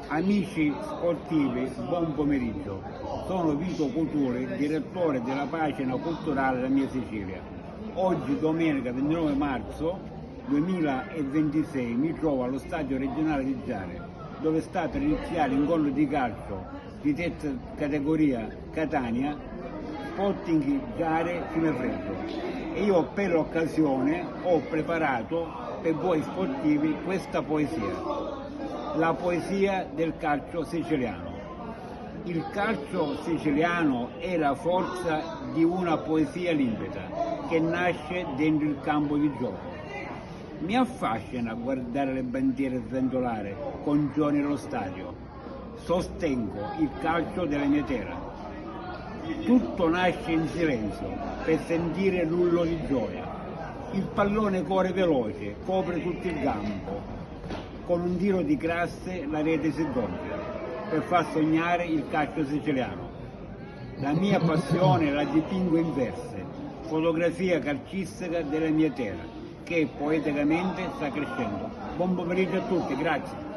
Amici sportivi, buon pomeriggio. Sono Vito Couture, direttore della pagina culturale della mia Sicilia. Oggi, domenica 29 marzo 2026, mi trovo allo stadio regionale di Giare, dove sta per iniziare l'incontro di calcio di terza categoria Catania, Sporting Giare Fiumefreddo. E io per l'occasione ho preparato per voi sportivi questa poesia. La poesia del calcio siciliano. Il calcio siciliano è la forza di una poesia limpida che nasce dentro il campo di gioco. Mi affascina guardare le bandiere sventolare con giorni allo stadio. Sostengo il calcio della mia terra. Tutto nasce in silenzio per sentire l'urlo di gioia. Il pallone corre veloce, copre tutto il campo. Con un tiro di classe la rete si gonfia per far sognare il calcio siciliano. La mia passione la dipingo in verse, fotografia calcistica della mia terra, che poeticamente sta crescendo. Buon pomeriggio a tutti, grazie.